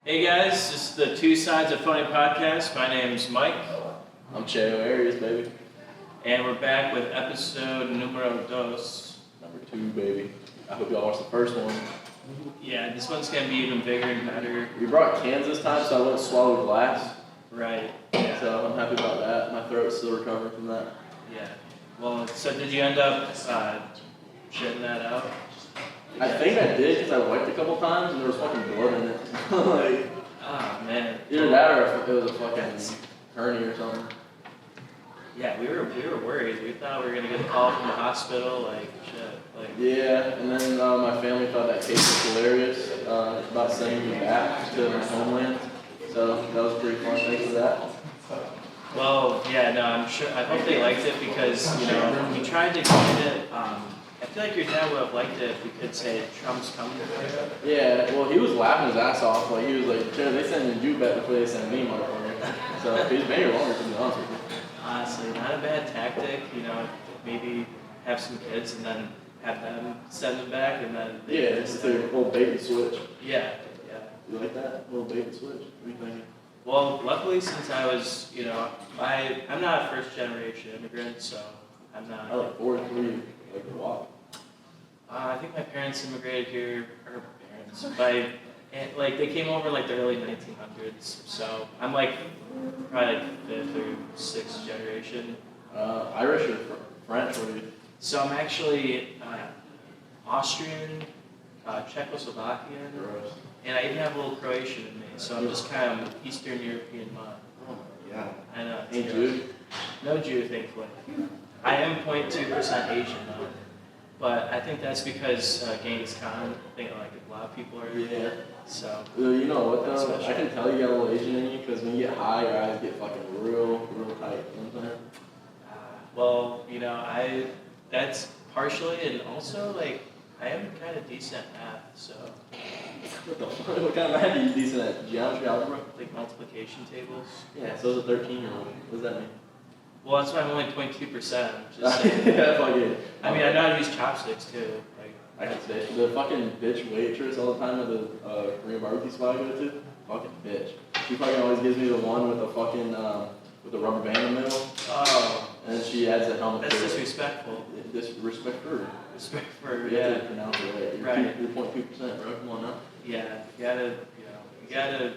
Hey guys, this is the Two Sides of Funny podcast. My name's Mike. I'm Cheo, baby. And we're back with episode numero dos. Number 2, baby. I hope y'all watched the first one. Yeah, this one's gonna be even bigger and better. We brought cans this time, so I wouldn't swallow glass. Right. Yeah. So I'm happy about that. My throat's still recovering from that. Yeah. Well, so did you end up shitting that out? I think I did because I wiped a couple times and there was fucking blood in it. Like, Oh man. either that or if it was a fucking hernia or something. Yeah, we were worried. We thought we were gonna get a call from the hospital. Like shit. Like. Yeah, and then my family thought that case was hilarious about sending me back to my homeland. So that was pretty fun. Thanks for that. Well, yeah, no, I'm sure. I hope they liked it because we tried to get it. I feel like your dad would have liked it if we could say Trump's coming for you. Yeah, well, he was laughing his ass off. Like, he was like, "Joe, they sending you back before they send me, motherfucker." So he's been here longer, to be honest with you. Honestly, not a bad tactic. Maybe have some kids and then have them send them back, and then It's a little bait and switch. Yeah. You like that? A little bait and switch? What are you thinking? Well, luckily, since I was, I'm not a first generation immigrant, so I'm not. I like 4 and 3, like a walk. I think my parents immigrated here, or parents, they came over like the early 1900s, so I'm like probably like 5th or 6th generation. Irish or French? What are you? So I'm actually Austrian, Czechoslovakian, Gross. and I even have a little Croatian in me, so I'm just kind of Eastern European mud. Oh my god. I know. Ain't Jew? No Jew, thankfully. I am 0.2% Asian though. But I think that's because Genghis Khan, I think like a lot of people are. Yeah. So. You know what though? Special. I can tell you got a little Asian in you because when you get high, your eyes get fucking real tight. You know what I'm saying? That's partially, and also like I am kind of decent at math, so. What the fuck? What kind of math are you decent at? Geometry, algebra? Like multiplication tables. Yeah, so is a 13-year-old. What does that mean? Well, that's why I'm only 0.2%. Yeah, fucking. I mean, I know how to use chopsticks too. Like. I can say the fucking bitch waitress all the time at the Korean barbecue spot I go to. Fucking bitch. She fucking always gives me the one with the fucking with the rubber band in the middle. Oh. And then she adds a helmet. That's disrespectful. Disrespect for her. Respect for You have to pronounce it right. You're 0.2%, bro. Come on now. Yeah, you gotta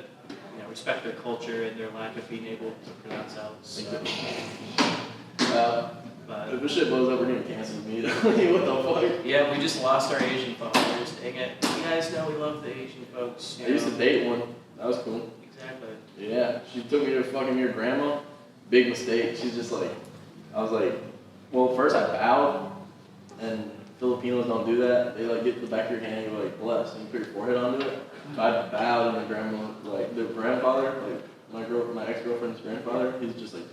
respect their culture and their lack of being able to pronounce out. So. But if this shit blows up, we're getting canceled immediately. What the fuck? yeah, we just lost our Asian followers. Dang it! You guys know we love the Asian folks. I used to date one. That was cool. Exactly. Yeah, she took me to fucking your grandma. Big mistake. She's just like, I was like, well, first I bowed, and Filipinos don't do that. They like get to the back of your hand, you're like blessed, and you put your forehead onto it. So I bowed, and my grandma, like the grandfather, like my ex-girlfriend's grandfather, he's just like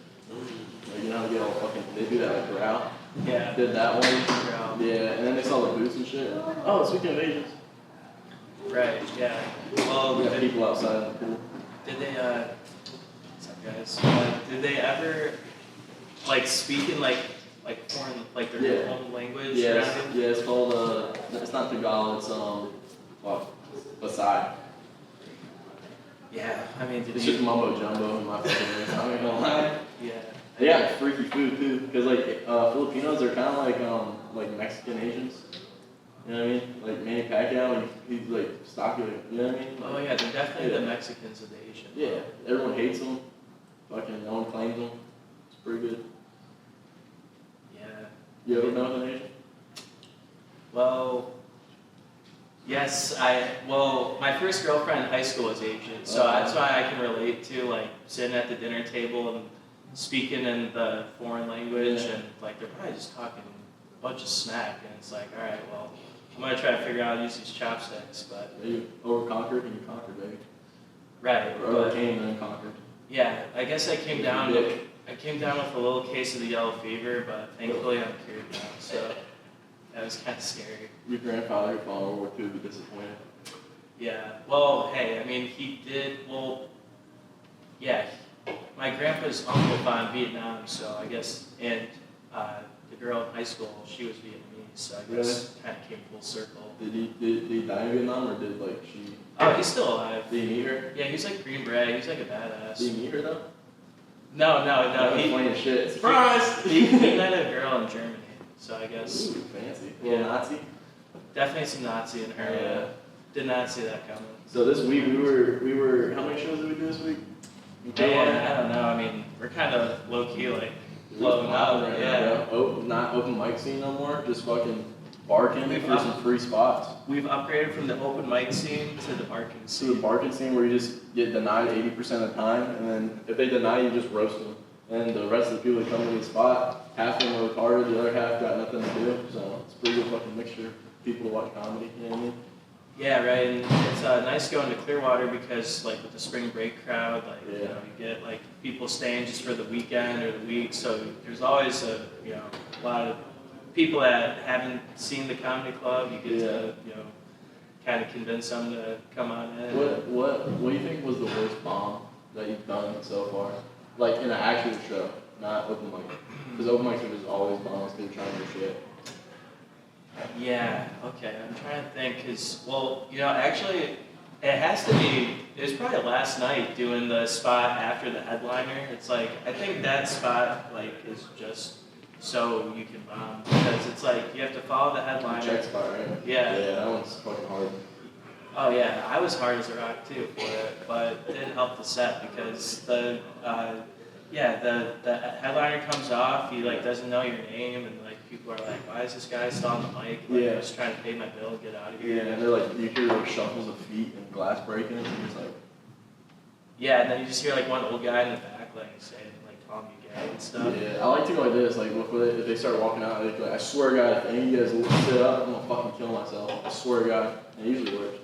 you know how to get all fucking, they do that like growl. Yeah. Did that one. Growl. Yeah, and then they saw the boots and shit. Oh, speaking of Asians. Right. Yeah. Well, We got people outside in the pool. Did they? What's up, guys? Did they ever speak in like foreign their own language? Yeah, it's called it's not Tagalog, it's Basai. Yeah, I mean, It's just mumbo jumbo in my fucking I'm not gonna lie. Yeah. They got freaky food too, because Filipinos are kind of like Mexican Asians. You know what I mean? Like Manny Pacquiao, he's like stocky, you know what I mean? Oh yeah, they're definitely the Mexicans of the Asian. Yeah, everyone hates them. Fucking no one claims them. It's pretty good. Yeah. You ever been with an Asian? Well, yes, my first girlfriend in high school was Asian, so that's why I can relate to sitting at the dinner table and speaking in the foreign language, and they're probably just talking a bunch of smack, and it's like, all right, well, I'm gonna try to figure out how to use these chopsticks, but You overconquered and you conquered, baby. right, Or overcame and then conquered. yeah, I guess I came down with a little case of the yellow fever, but thankfully I'm cured now, so that was kind of scary. Your grandfather who fought in World War II would be disappointed. Yeah. Well, hey, I mean, he did. Well, yeah. My grandpa's uncle fought in Vietnam, so I guess, and the the girl in high school, she was Vietnamese, so I guess kind of came full circle. Did he die in Vietnam, or did like she? Oh, he's still alive. Did you meet her? Yeah, he's like green beret. He's like a badass. Did you meet her though? No. He playing shit. Surprise! He met a girl in Germany, so I guess. Ooh, fancy. Yeah. Nazi. Definitely some Nazi in her. Yeah. Did not see that coming. So this week we were. How many shows did we do this week? Man, I don't know. I mean, we're kind of low key like blowing up. Right Yeah. now, bro. Not open mic scene no more. Just fucking barking for some free spots. We've upgraded from the open mic scene to the barking To scene. the barking scene where you just get denied 80% of the time, and then if they deny you, just roast them. And the rest of the people that come to the spot, half of them are retarded, the other half got nothing to do. So it's a pretty good fucking mixture of people to watch comedy. You know what I mean? Yeah, right. And it's nice going to Clearwater because, like, with the spring break crowd, like, you know, you get like people staying just for the weekend or the week. So there's always a lot of people that haven't seen the comedy club. You get to kind of convince them to come on in. What do you think was the worst bomb that you've done so far? Like in an actual show, not open mic. Because open mics are just always bombs because you're trying to do shit. Yeah, okay, I'm trying to think, actually, it has to be, it was probably last night doing the spot after the headliner. It's like, I think that spot, like, is just so you can bomb, because it's like, you have to follow the headliner. Check spot, right? Yeah. Yeah, that one's fucking hard. Oh yeah, I was hard as a rock too for it, but it didn't help the set because the headliner comes off, he like doesn't know your name, and like people are like, why is this guy still on the mic? Like, I'm just trying to pay my bill and get out of here. Yeah, and they're like, you hear like shuffles of feet and glass breaking, and you're just like. Yeah, and then you just hear like one old guy in the back like saying like calling you gay and stuff. Yeah, I like to go like this, like if they start walking out, they're like, I swear to God, if any of you guys sit up, I'm gonna fucking kill myself. I swear to God, and it usually works.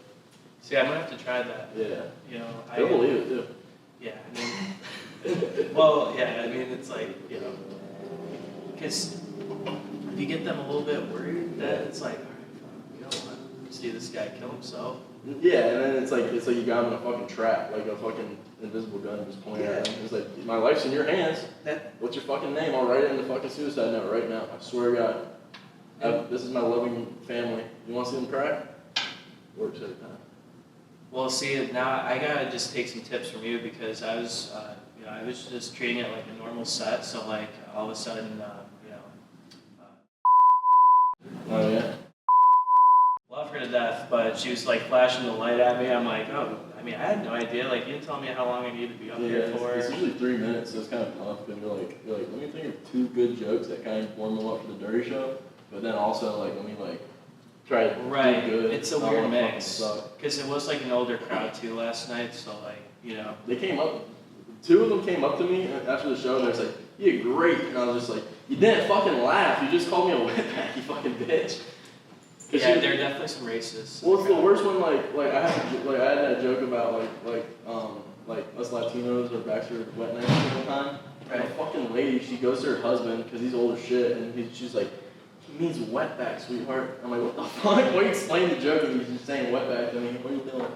See, I'm gonna have to try that. Yeah. They'll believe it too. Yeah, I mean, well, yeah, I mean, it's like, because if you get them a little bit worried, then it's like, all right, fuck, you don't want to see this guy kill himself. Yeah, and then it's like you got him in a fucking trap, like a fucking invisible gun just pointing at him. It's like, my life's in your hands. What's your fucking name? I'll write it in the fucking suicide note right now. I swear to God. This is my loving family. You want to see them cry? Works every time. Well, see, now I gotta just take some tips from you because I was just treating it like a normal set. So like all of a sudden, Oh yeah. Love her to death, but she was like flashing the light at me. I'm like, oh, I mean, I had no idea. Like, you didn't tell me how long I needed to be up here for. It's usually 3 minutes, so it's kind of tough. And you're like, let me think of 2 good jokes that kind of warm them up for the dirty show. But then also like, let me like try to do good. It's a weird mix because it was like an older crowd too last night. So like, they came up. 2 of them came up to me after the show. And they was like, "You did great," and I was just like, "You didn't fucking laugh. You just called me a wetback, you fucking bitch." Yeah, there are definitely some racists. Well, it's the worst one. Like I had that joke about like us Latinos or Baxter wet nights all the time. Right. And a fucking lady, she goes to her husband because he's old as shit, and she's like, "He means wetback, sweetheart." I'm like, "What the fuck? Why you explain the joke and you're just saying wetback to me? What are you doing?"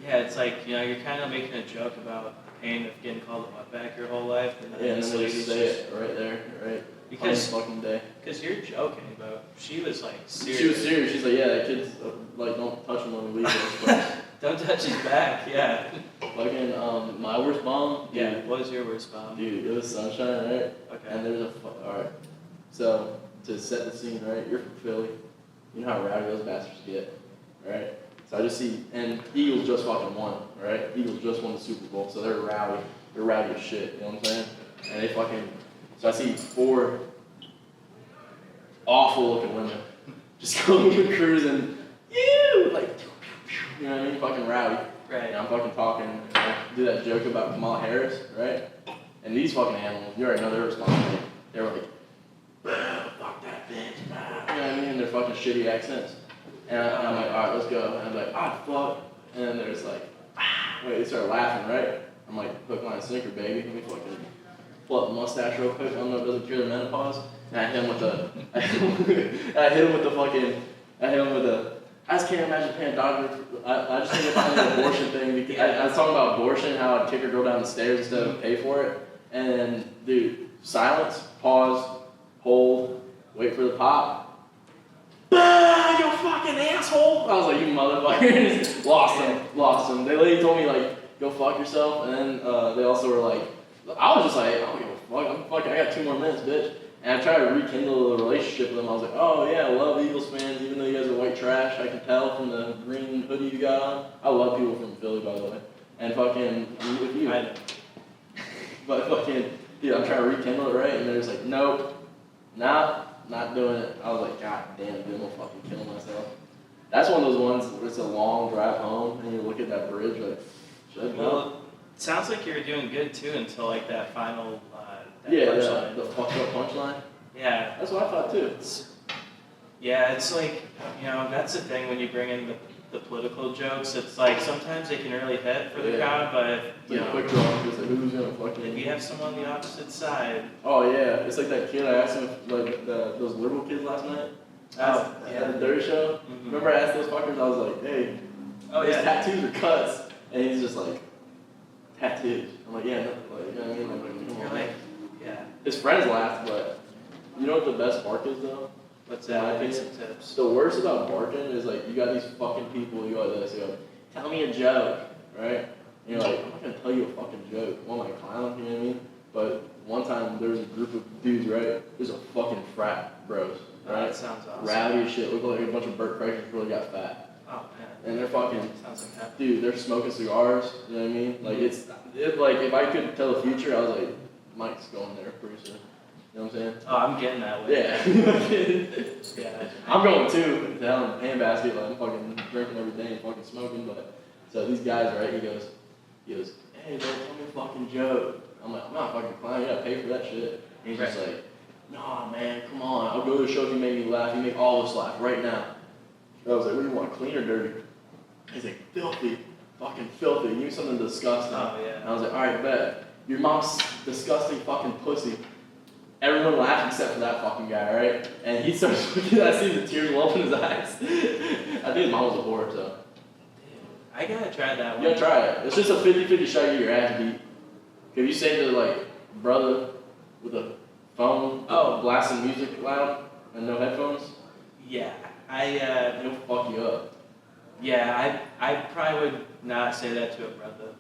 Yeah, it's like you're kind of making a joke about the pain of getting called a wetback your whole life, and then and then they just say it right there, right? Because fucking day. Because you're joking, but she was like serious. She was serious. She's like, "Yeah, that kid's like, don't touch him when we leave." But don't touch his back. Yeah. Fucking my worst bomb. Dude, yeah. What was your worst bomb? Dude, it was Sunshine, right? Okay. And there's alright. So to set the scene, right? You're from Philly. You know how rowdy those bastards get, right? So I just see, and Eagles just fucking won, right? Eagles just won the Super Bowl, so they're rowdy. They're rowdy as shit. You know what I'm saying? And they fucking. So I see 4 awful looking women just coming cruising, like, you know what I mean? Fucking rowdy. Right. And I'm fucking talking, I do that joke about Kamala Harris, right? And these fucking animals, you already know they're responding. They were like, fuck that bitch, you know what I mean? Their fucking shitty accents. And I'm like, alright, let's go. And I'm like, fuck. And then there's like, wait, they start laughing, right? I'm like, hook, line, sinker, baby. Let me fucking pull up the mustache real quick. I don't know if it doesn't cure the menopause. And I hit him with the, I just can't imagine paying a doctor. I just think about the abortion thing. Because I was talking about abortion, how I'd kick a girl down the stairs instead of pay for it. And then, dude, silence, pause, hold, wait for the pop. Bah, you fucking asshole! I was like, you motherfuckers. Lost him. They literally told me, like, go fuck yourself, and then they also were like, I was just like, I don't give a fuck, I got 2 more minutes, bitch. And I tried to rekindle the relationship with them. I was like, oh yeah, I love Eagles fans, even though you guys are white trash. I can tell from the green hoodie you got on. I love people from Philly, by the way. And fucking, with you. I know. But fucking, dude, I'm trying to rekindle it, right? And they're just like, nope, not doing it. I was like, god damn, dude, I'm gonna fucking kill myself. That's one of those ones where it's a long drive home, and you look at that bridge, like, should I go? Well, it sounds like you were doing good too until like that final. Yeah, punchline. the fucked up punchline. Yeah. That's what I thought too. It's like, that's the thing when you bring in the political jokes. It's like sometimes they can really hit for the crowd, but It's like quick draw, because like, who's gonna fucking. if you have someone on the opposite side. Oh yeah, it's like that kid I asked him, like those liberal kids last night. At the Dirty Show. Mm-hmm. Remember I asked those fuckers, I was like, hey, his tattoos or cuts? And he's just like, tattoos. I'm like, yeah, no, like, you know what I mean? Like, come You're on. like, yeah. His friends laughed, but you know what the best bark is though? What's In my that? Give opinion, some tips. the worst about barking is like you got these fucking people, you go like this, you go, tell me a joke, right? And you're like, I'm not gonna tell you a fucking joke. What am I, clown? You know what I mean? But one time there was a group of dudes, right? There's a fucking frat bros, right? That sounds awesome. Rowdy as shit, look like a bunch of Burt Kreischer's really got fat. Oh man. And they're fucking, Sounds like that. dude, they're smoking cigars, you know what I mean? Like like if I could tell the future, I was like, Mike's going there pretty soon. You know what I'm saying? Oh, I'm getting that way. Yeah. Yeah. I'm going too. Down in handbasket, like I'm fucking drinking every day and fucking smoking. But so these guys, right? He goes, hey, bro, tell me a fucking joke. I'm like, I'm not fucking clown. You gotta pay for that shit. And he's just like, nah, man, come on. I'll go to the show if you make me laugh. You make all of us laugh right now. I was like, what do you want, clean or dirty? He's like, filthy, fucking filthy. Give me something disgusting. Oh yeah. And I was like, all right, bet. Your mom's disgusting fucking pussy. Everyone laughed except for that fucking guy, right? And he starts looking, I see the tears well up in his eyes. I think his mom was a whore, so. I gotta try that one. You gotta try it. It's just a 50-50 shot to get your ass beat. If you say to, like, brother with a phone, blasting music loud and no headphones, Yeah. it'll fuck you up. Yeah, I probably would not say that to a brother.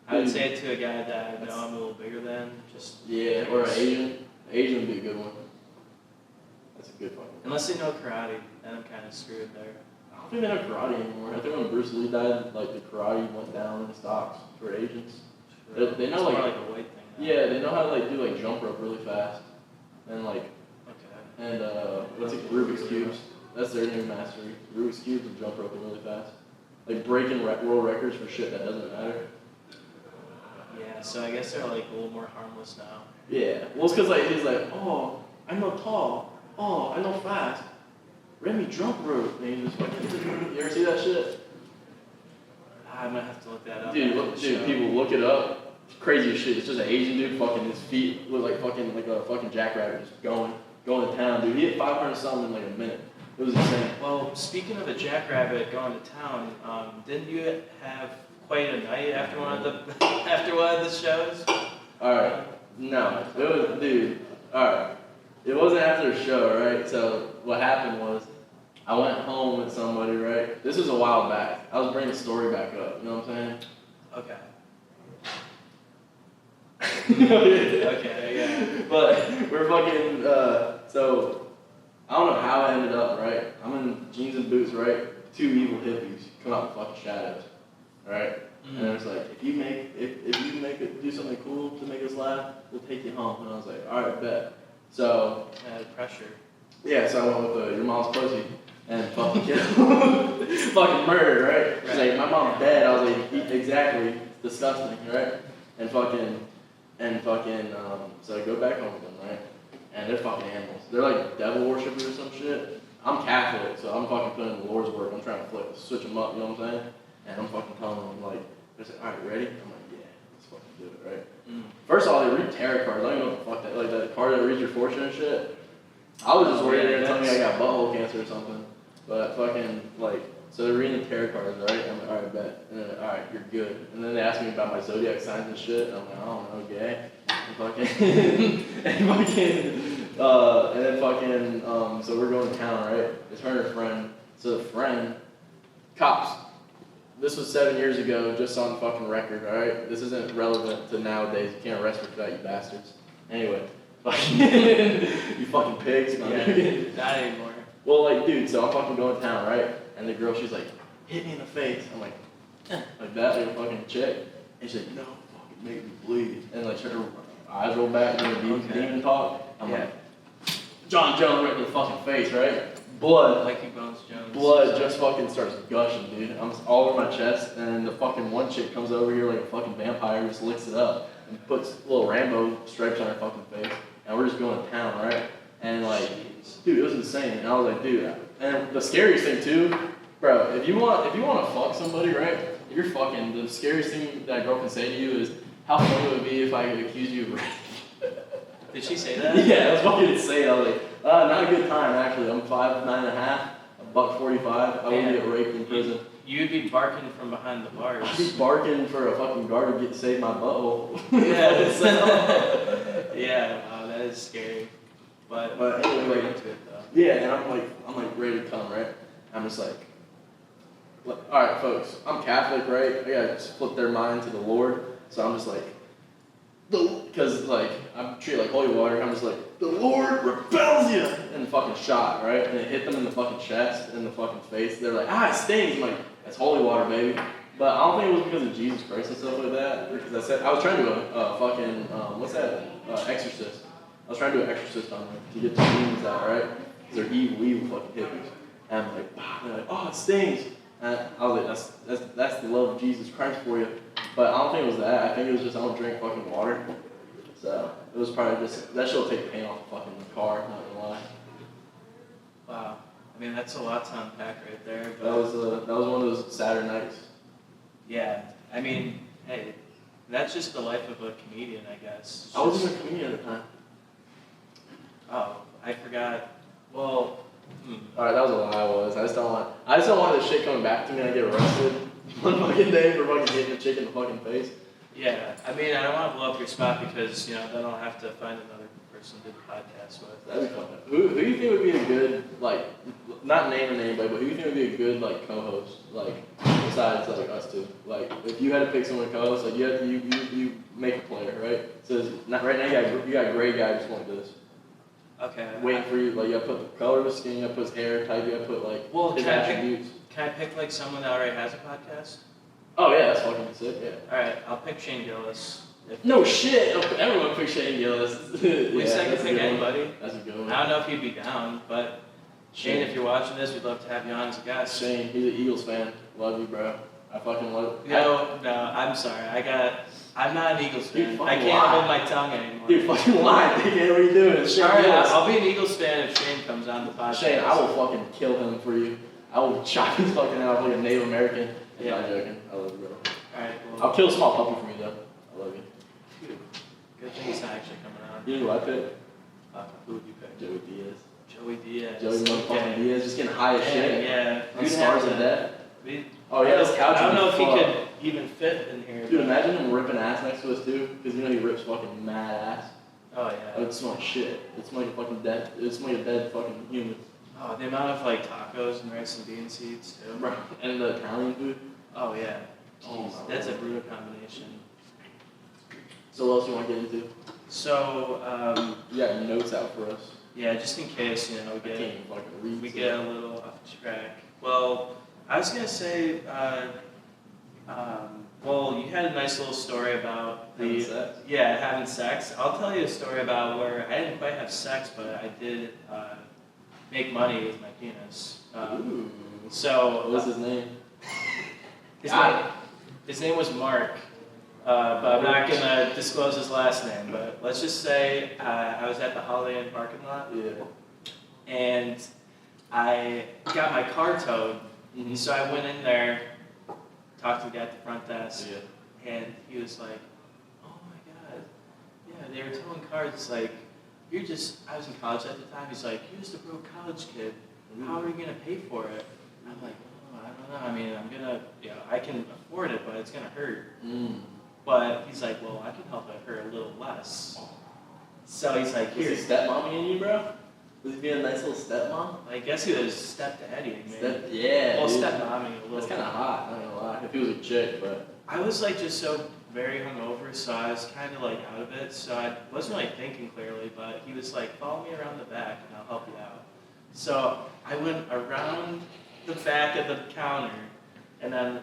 I would say it to a guy that I know I'm a little bigger than. Just Yeah, or an Asian. Asian would be a good one. That's a good fucking one. unless they know karate, then I'm kind of screwed there. I don't think they have karate anymore. I think when Bruce Lee died, like the karate went down in stocks for Asians. They know it's like, more like a weight thing. Now. yeah, they know how to like do like jump rope really fast, and like Okay. and what's it, Rubik's cubes. That's their new mastery. Rubik's cubes and jump roping really fast, like breaking world records for shit that doesn't matter. Yeah, so I guess they're like a little more harmless now. Yeah, well it's cause like he's like, oh, I know tall, oh, I know fast. Remy jump rope, and he just fucking. You ever see that shit? I might have to look that up. Dude, people look it up. It's crazy as shit. It's just an Asian dude fucking his feet look like a fucking jackrabbit just going to town, dude. He hit 500 something in like a minute. It was insane. Well, speaking of a jackrabbit going to town, didn't you have quite a night after one of the shows? Alright. No. It was, dude. Alright. It wasn't after the show, right? So what happened was I went home with somebody, right? This was a while back. I was bringing the story back up, you know what I'm saying? Okay. Okay, yeah. But we're fucking, so I don't know how it ended up, right? I'm in jeans and boots, right? 2 evil hippies come out in fucking shadows, right? Mm-hmm. And it's like, if you make it do something cool to make us laugh, we'll take you home. And I was like, all right, bet. So Pressure. yeah, so I went with your mom's pussy and fucking killed, fucking murdered, right? She's like, my mom's dead. I was like, exactly, disgusting, right? And so I go back home with them, right? And they're fucking animals. They're like devil worshippers or some shit. I'm Catholic, so I'm fucking putting in the Lord's work. I'm trying to switch them up, you know what I'm saying? And I'm fucking telling them, like, they're like, all right, ready? I'm like, yeah, let's fucking do it, right? First of all, they read tarot cards. I don't even know what the fuck that, like that card that reads your fortune and shit. I was just worried they were gonna tell me I got butthole cancer or something. But fucking, like, so they're reading the tarot cards, right? I'm like, all right, bet. And then, all right, you're good. And then they asked me about my zodiac signs and shit. And I'm like, I don't know, gay. And fucking, And then fucking, so we're going to town, right? It's her and her friend. So the friend, cops. This was 7 years ago, just on fucking record, alright? This isn't relevant to nowadays. You can't arrest me for that, you bastards. Anyway, you fucking pigs. Yeah, not anymore. Well, like, dude, so I'm fucking going to town, right? And the girl, she's like, hit me in the face. I'm like, like that, like a fucking chick. And she's like, no, fucking make me bleed. And like, her eyes roll back, doing the demon talk. I'm like, John Jones right in the fucking face, right? Blood. Like Bones Jones. Blood just fucking starts gushing, dude. I'm all over my chest, and the fucking one chick comes over here like a fucking vampire, just licks it up, and puts little Rambo stripes on her fucking face. And we're just going to town, right? And like, dude, it was insane. And I was like, dude. And the scariest thing too, bro, if you want to fuck somebody, right? If you're fucking, the scariest thing that girl can say to you is, how funny would it be if I could accuse you of rape? Did she say that? Yeah, it was fucking insane. I was like, not a good time actually. I'm 5'9.5", $145. I would get raped in prison. You'd be barking from behind the bars. I'd be barking for a fucking guard to save my butthole. Yeah. Yeah, wow, that is scary. But anyway, we're into it though. Yeah, and I'm like ready to come, right? I'm just like, all right, folks. I'm Catholic, right? I gotta just flip their mind to the Lord. So I'm just like, because like I'm treated like holy water. I'm just like, the Lord repels you, and fucking shot, right? And it hit them in the fucking chest, in the fucking face. They're like, it stings. I'm like, that's holy water, baby. But I don't think it was because of Jesus Christ and stuff like that. Because I was trying to do a fucking what's that? Exorcist. I was trying to do an exorcist on them to get the demons out, right? Because they're evil fucking hippies. And I'm like, they're like, oh, it stings. And I was like, that's the love of Jesus Christ for you. But I don't think it was that. I think it was just I don't drink fucking water. So it was probably just that shit'll take the paint off the fucking car. Not gonna lie. Wow. I mean, that's a lot to unpack right there. But That was one of those Saturday nights. yeah. I mean, hey, that's just the life of a comedian, I guess. I wasn't a comedian at the time. Oh, I forgot. Well. Alright, that was a lie. I was. I just don't want this shit coming back to me and I get arrested one fucking day for fucking hitting a chick in the fucking face. Yeah, I mean, I don't want to blow up your spot because, then I'll have to find another person to do the podcast with. That'd be fun. Who do you think would be a good, like, not naming anybody, but who do you think would be a good, like, co-host, like, besides, like, us two? Like, if you had to pick someone to co-host, like, you make a player, right? So, right now you got a gray guy just like this. Okay. Waiting for you, like, you gotta put the color of his skin, you gotta put his hair type, you gotta put, like, his attributes. Can I pick, like, someone that already has a podcast? Oh, yeah, that's fucking sick, yeah. Alright, I'll pick Shane Gillis. No shit! Everyone pick Shane Gillis. We said I could pick anybody. That's a good one. I don't know if he'd be down, but Shane, if you're watching this, we'd love to have you on as a guest. Shane, he's an Eagles fan. Love you, bro. I fucking love it. No, I'm sorry. I'm not an Eagles fan. I can't lie. hold my tongue anymore. Dude, fucking lie. Dickhead, what are you doing? Shane Alright, Gillis. I'll be an Eagles fan if Shane comes on the podcast. Shane, I will fucking kill him for you. I will chop his fucking head off like a Native American. Yeah. I'm not joking. I love you, bro. Alright, well. I'll kill a small puppy for you, though. I love you. Dude, good thing he's not actually coming on. You know who I picked? Who would you pick? Joey Diaz. Joey Diaz. Joey motherfucking Diaz, just getting high as shit. Yeah. On Stars of Death. Oh, yeah, I this couch don't would know be if he fucked. could even fit in here. Dude, but- imagine him ripping ass next to us, too. Because he rips fucking mad ass. Oh, It yeah. would smell like shit. It smell like a fucking dead. It would smell like a dead fucking human. Oh, the amount of, like, tacos and rice and bean seeds, too. Bro. And the Italian food. Oh, yeah. Oh, Jeez, that's a brutal combination. So what else you want to get into? So, You got notes out for us. yeah, just in case, I can't even fucking read. we get a little off track. Well, I was gonna say, well, you had a nice little story about Having sex? Yeah, having sex. I'll tell you a story about where I didn't quite have sex, but I did make money with my penis. Ooh. So, What was his name? his name was Mark. But I'm not gonna disclose his last name. But let's just say I was at the Holiday Inn parking lot, Yeah. and I got my car towed. Mm-hmm. So I went in there, talked to the guy at the front desk, Yeah. and he was like, "Oh my God, yeah, they were towing cars. It's like I was in college at the time. He's like, you're just a broke college kid. How are you gonna pay for it?" I'm like, "Oh, I don't know. I mean, I can afford it, but it's gonna hurt." Mm. But he's like, "Well, I can help it hurt a little less." So he's like, Was here. he stepmomming you, bro? Was he being a nice little stepmom? I guess he was stepdaddy, man. Yeah. Well, dude. stepmomming a little. That's kind of hot. Not gonna lie. If he was a chick, but. I was like just so very hungover, so I was kind of like out of it. So I wasn't like thinking clearly, but he was like, follow me around the back and I'll help you out. So I went around the back of the counter, and then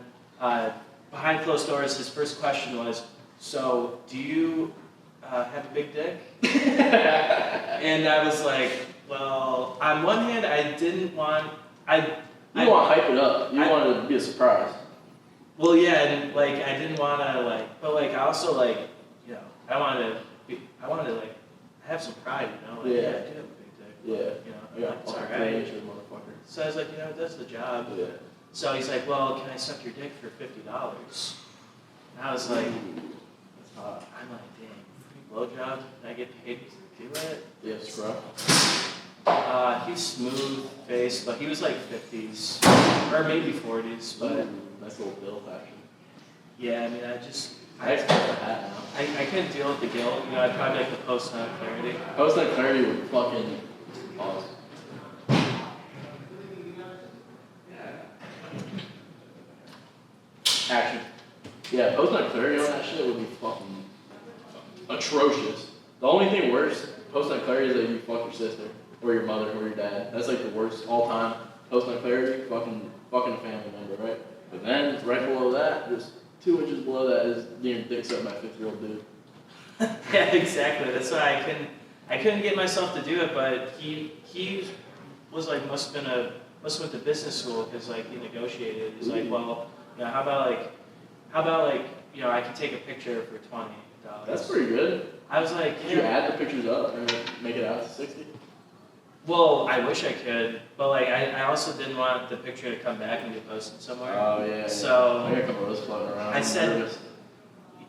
behind closed doors, his first question was, so do you have a big dick? And I was like, well, on one hand, I didn't want, You want to hype it up. You wanted it to be a surprise. Well, yeah, and like I didn't want to like, but like I also like, you know, I wanted to like have some pride, you know, like, Yeah. yeah, I do have a big dick, Yeah. you know, Yeah. it's Fucking alright. nature, motherfucker. So I was like, you know, it does the job. Yeah. So he's like, well, can I suck your dick for $50? And I was like, That's hot. I'm like, dang, free blowjob? Can I get paid to do it? Yes, bro. He's smooth faced, but he was like 50s or maybe 40s, but Ooh, nice little bill fashion. yeah, I mean, I expect the hat now. I couldn't deal with the guilt. You know, I'd probably like the post-nut clarity. Post-nut clarity would fucking pause. Action. Yeah, post-nut clarity on that shit would be fucking atrocious. The only thing worse, post-nut clarity is that you fuck your sister, or your mother, or your dad. That's like the worst all time. Post-nut clarity, fucking a family member, right? But then, right below that, just 2 inches below that is getting dick sucked by a 50-year-old dude. Yeah, exactly. That's why I couldn't get myself to do it. But he was like must have went to business school because like he negotiated. He's like, well, you know, how about like you know I can take a picture for $20. That's pretty good. I was like, Did you add the pictures up and make it out to 60? well, I wish I could, but like I also didn't want the picture to come back and get posted somewhere. Oh yeah. So I got a couple of those floating around. I said,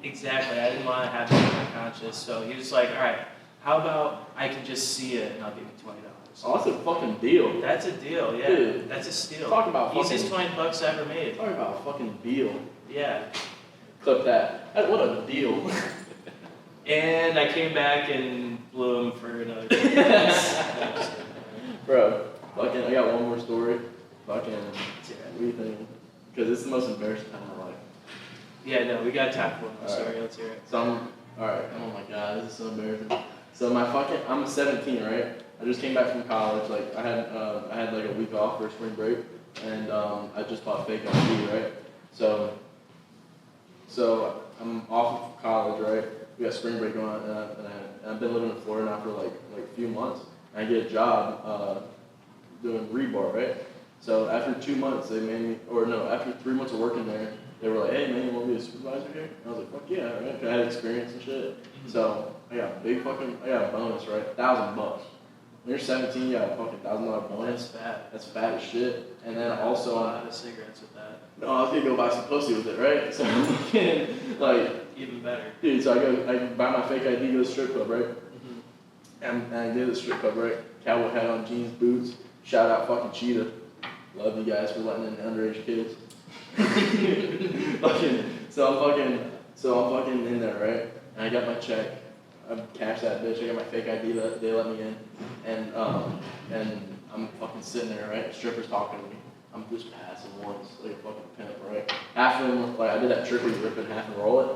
exactly, I didn't want to have it in my conscience. So he was like, all right, how about I can just see it and I'll give you $20. Oh, that's a fucking deal. That's a deal, yeah. Dude, that's a steal. talk about Easiest fucking- $20 I ever made. Talk about a fucking deal. Yeah. Clip that. What a deal. And I came back and blew him for another $20. Bro, fucking, I got one more story. Fucking, what do you think? Because it's the most embarrassing time of my life. Yeah, no, we got time for one more All right. story. Let's hear it. So alright, oh my god, this is so embarrassing. So I'm 17, right? I just came back from college, like I had like a week off for spring break, and I just bought fake ID, right? So I'm off of college, right? We got spring break going on, and I've been living in Florida now for like a few months. And I get a job doing rebar, right? So after 2 months, they made me, or no, after 3 months of working there, they were like, hey man, you want to be a supervisor here? And I was like, fuck yeah, right? 'Cause I had experience and shit. So I got a bonus, right? $1,000. When you're 17, you got a fucking $1,000 bonus. That's bad. That's fat as shit. And then A also, lot of cigarettes with that. no, I was gonna go buy some pussy with it, right? So like, Even better. dude, so I buy my fake ID, go to the strip club, right? And I did the strip club, right? Cowboy hat on, jeans, boots. Shout out fucking Cheetah. Love you guys for letting in underage kids. So I'm fucking in there, right? And I got my check. I cashed that bitch. I got my fake ID that they let me in. And I'm fucking sitting there, right? Strippers talking to me. I'm just passing once, like a fucking pimp, right? Half of them, like I did that trick where you rip it in half and roll it.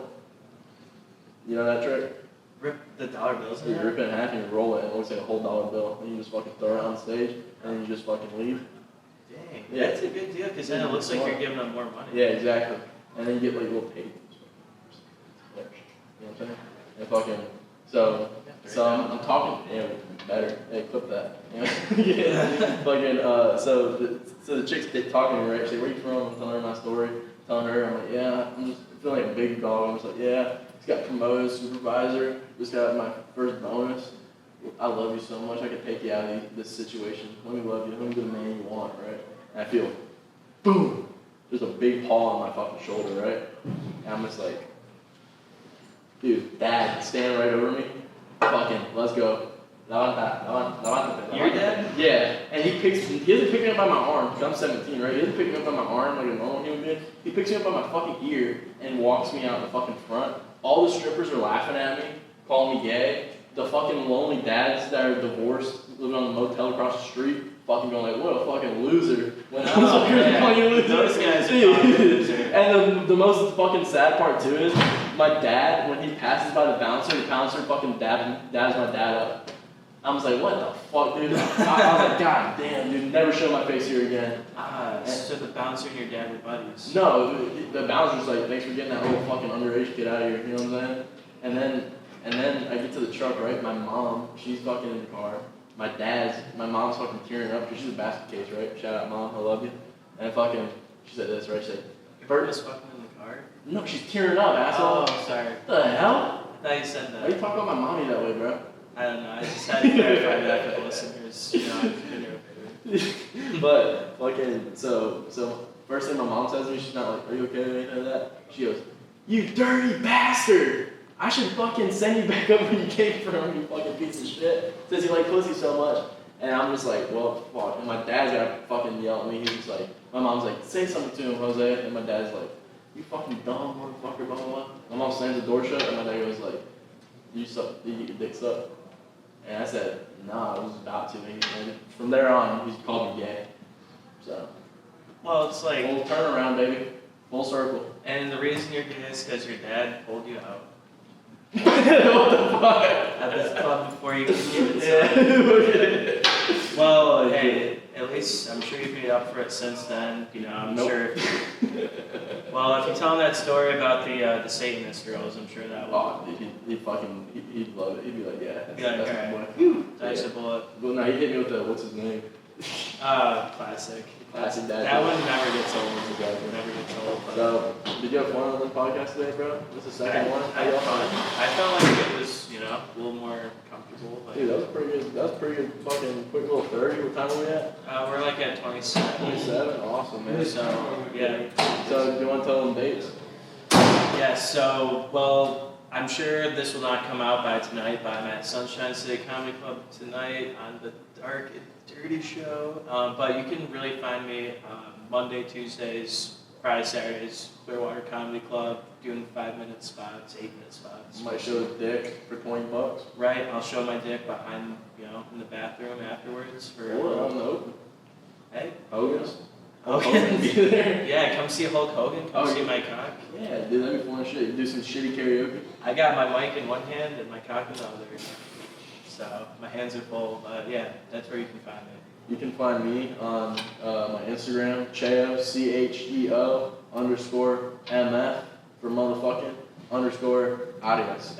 You know that trick? Rip the dollar bills in You there? rip it in half and you roll it, and it looks like a whole dollar bill. And you just fucking throw it on stage, and then you just fucking leave. Dang, Yeah. that's a good deal because then it looks like you're giving them more money. Yeah, exactly. And then you get like little papers. You know what I'm saying? And fucking, so I'm talking, yeah, better. Hey, clip that. You know? Yeah. Fucking, so the chick's talking to me, right? She's like, where you from? I'm telling her my story. Telling her, I'm like, yeah, I'm just feeling like a big dog. I'm just like, yeah, just got promoted, supervisor, just got my first bonus. I love you so much, I could take you out of this situation. Let me love you, let me be the man you want, right? And I feel, boom, there's a big paw on my fucking shoulder, right? And I'm just like, dude, dad, standing right over me, fucking, let's go. Levanta. Your dad? Yeah, and he doesn't pick me up by my arm, because I'm 17, right? He doesn't pick me up by my arm like a normal human being. He picks me up by my fucking ear and walks me out in the fucking front. All the strippers are laughing at me, calling me gay. the fucking lonely dads that are divorced, living on the motel across the street, fucking going like, what a fucking loser. When I'm Oh, yeah. fucking loser. Those guys are fucking losers. And the most fucking sad part too is, my dad, when he passes by the bouncer fucking dabs my dad up. I was like, what the fuck, dude? I was like, god damn, dude, never show my face here again. So the bouncer and your dad were buddies. No, the bouncer's like, thanks for getting that little fucking underage kid out of here, you know what I'm saying? And then I get to the truck, right? My mom, she's fucking in the car. My mom's fucking tearing up because she's a basket case, right? Shout out, Mom, I love you. And fucking, she said this, right? She said, Bert was fucking in the car? no, she's tearing up, asshole. Oh, sorry. What the hell? I thought you said that. Why you talking about my mommy that way, bro? I don't know. I just had to clarify that for the listeners. You know, I've been here. But fucking, so first thing my mom says to me, she's not like, are you okay or anything like that? She goes, you dirty bastard! I should fucking send you back up where you came from, you fucking piece of shit. Says you like pussy so much. And I'm just like, well, fuck. And my dad's gonna fucking yell at me. He's just like, my mom's like, say something to him, Jose. And my dad's like, you fucking dumb motherfucker, blah, blah, blah. My mom slams the door shut, and my dad goes like, you get your dick sucked? And I said, nah, I was about to. And from there on, he's called me gay. So, Well, it's like, full turnaround, baby. Full circle. and the reason you're gay is because your dad pulled you out What the fuck? at this club before you could give it. Yeah. Well, hey, at least I'm sure you've made up for it since then. You know, I'm Nope. sure. Well, if you tell him that story about the Satanist girls, I'm sure that will. Oh, he'd love it. He'd be like, yeah, that's, Yeah, that's alright. my boy. Nice Yeah. a bullet. Well, no, he hit me with the, what's his name? Classic. Classic dad. That one never gets old. Exactly. Never gets old. But So, did you have fun on the podcast today, bro? This is the second one. How y'all find it? I felt like it was, you know, a little more comfortable. But, Dude, that was pretty good. That was pretty good fucking quick little 30. What time are we at? we're like at 27. 27? Awesome, man. So, yeah. So, do you want to tell them dates? Yeah, so, well, I'm sure this will not come out by tonight, but I'm at Sunshine City Comedy Club tonight on the Dark and Dirty Show. But you can really find me Monday, Tuesdays, Friday, Saturdays, Clearwater Comedy Club, doing 5-minute spots, 8-minute spots. Might show his dick for $20. Right, I'll show my dick behind, you know, in the bathroom afterwards for. Or out in the open. Hey, Hogan's. Hogan. Be there. Yeah, come see Hulk Hogan. Come Oh, see yeah. my cock. Yeah, dude, that'd be fun as shit. Do some shitty karaoke. I got my mic in one hand and my cock in the other. So my hands are full. But yeah, that's where you can find me. You can find me on my Instagram, Cheo, CHEO_MF for motherfucking _Arias,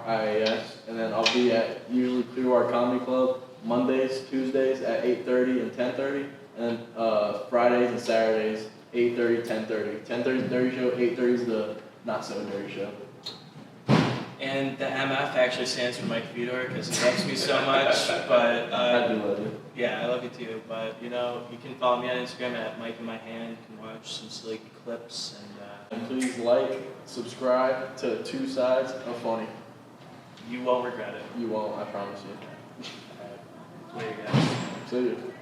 ARIAS. And then I'll be at usually Clearwater Comedy Club Mondays, Tuesdays at 8:30 and 10:30. And then Fridays and Saturdays, 8:30, 10:30. 10:30 is the dirty show, 8:30 is the not so dirty show. And the MF actually stands for Mike Fedor because he loves me so much. But I do love you. yeah, I love you too. But you know, you can follow me on Instagram at Mike in My Hand. You can watch some silly clips And please like, subscribe to Two Sides of Funny. you won't regret it. You won't, I promise you. Later, guys. See you.